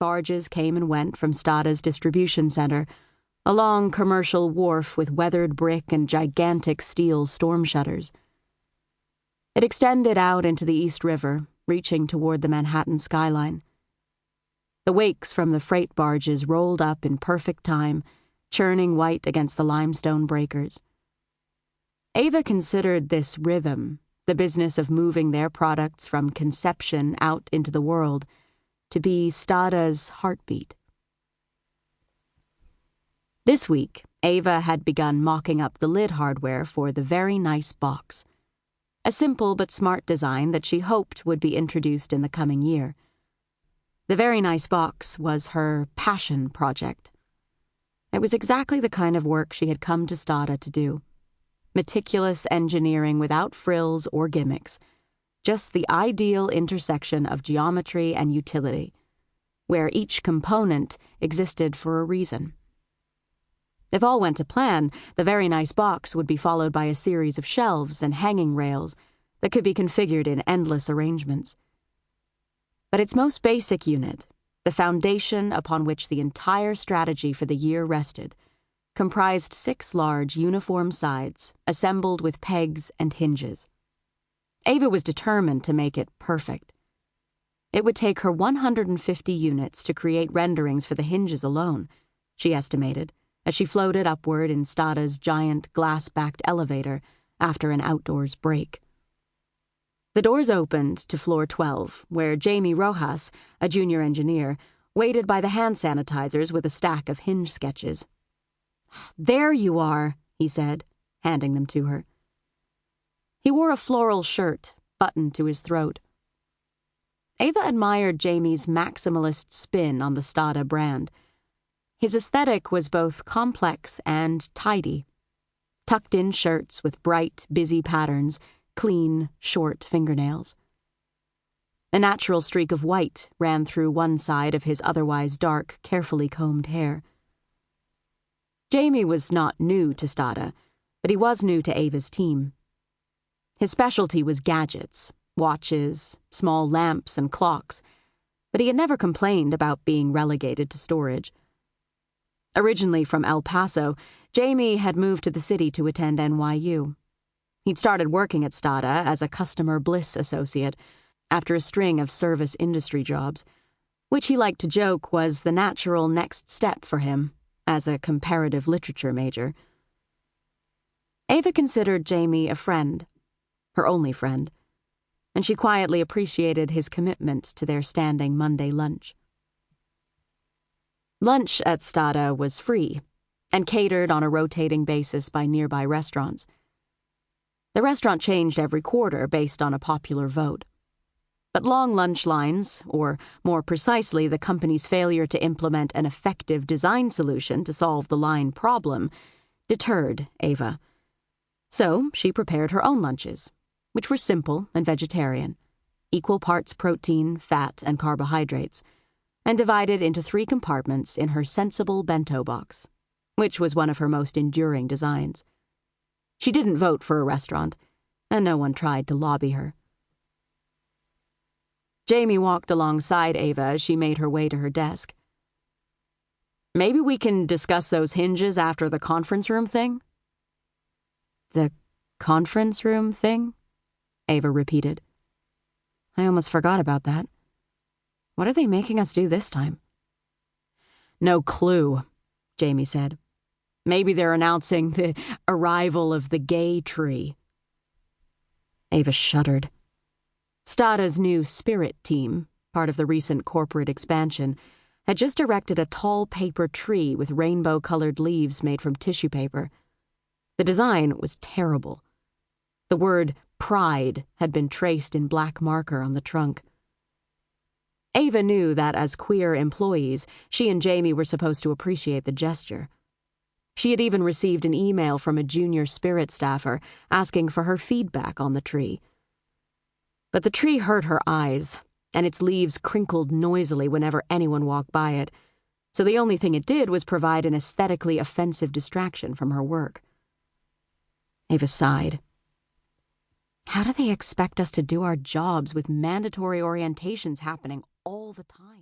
barges came and went from STÄDA's distribution center, a long commercial wharf with weathered brick and gigantic steel storm shutters. It extended out into the East River, reaching toward the Manhattan skyline. The wakes from the freight barges rolled up in perfect time, churning white against the limestone breakers. Ava considered this rhythm, the business of moving their products from conception out into the world, to be STÄDA's heartbeat. This week, Ava had begun mocking up the lid hardware for the Very Nice Box, a simple but smart design that she hoped would be introduced in the coming year. The Very Nice Box was her passion project. It was exactly the kind of work she had come to STÄDA to do. Meticulous engineering without frills or gimmicks, just the ideal intersection of geometry and utility, where each component existed for a reason. If all went to plan, the Very Nice Box would be followed by a series of shelves and hanging rails that could be configured in endless arrangements. But its most basic unit, the foundation upon which the entire strategy for the year rested, comprised 6 large uniform sides assembled with pegs and hinges. Ava was determined to make it perfect. It would take her 150 units to create renderings for the hinges alone, she estimated, as she floated upward in STÄDA's giant glass-backed elevator after an outdoors break. The doors opened to floor 12, where Jamie Rojas, a junior engineer, waited by the hand sanitizers with a stack of hinge sketches. "There you are," he said, handing them to her. He wore a floral shirt, buttoned to his throat. Ava admired Jamie's maximalist spin on the STÄDA brand. His aesthetic was both complex and tidy. Tucked-in shirts with bright, busy patterns, clean, short fingernails. A natural streak of white ran through one side of his otherwise dark, carefully combed hair. Jamie was not new to STÄDA, but he was new to Ava's team. His specialty was gadgets, watches, small lamps, and clocks, but he had never complained about being relegated to storage. Originally from El Paso, Jamie had moved to the city to attend NYU. He'd started working at STÄDA as a customer bliss associate after a string of service industry jobs, which he liked to joke was the natural next step for him as a comparative literature major. Ava considered Jamie a friend, her only friend, and she quietly appreciated his commitment to their standing Monday lunch. Lunch at STÄDA was free and catered on a rotating basis by nearby restaurants. The restaurant changed every quarter based on a popular vote. But long lunch lines, or more precisely the company's failure to implement an effective design solution to solve the line problem, deterred Ava. So she prepared her own lunches, which were simple and vegetarian, equal parts protein, fat, and carbohydrates, and divided into 3 compartments in her sensible bento box, which was one of her most enduring designs. She didn't vote for a restaurant, and no one tried to lobby her. Jamie walked alongside Ava as she made her way to her desk. "Maybe we can discuss those hinges after the conference room thing?" "The conference room thing?" Ava repeated. "I almost forgot about that. What are they making us do this time?" "No clue," Jamie said. "Maybe they're announcing the arrival of the gay tree." Ava shuddered. STÄDA's new Spirit team, part of the recent corporate expansion, had just erected a tall paper tree with rainbow-colored leaves made from tissue paper. The design was terrible. The word Pride had been traced in black marker on the trunk. Ava knew that as queer employees, she and Jamie were supposed to appreciate the gesture. She had even received an email from a junior Spirit staffer asking for her feedback on the tree. But the tree hurt her eyes, and its leaves crinkled noisily whenever anyone walked by it, so the only thing it did was provide an aesthetically offensive distraction from her work. Ava sighed. How do they expect us to do our jobs with mandatory orientations happening all the time?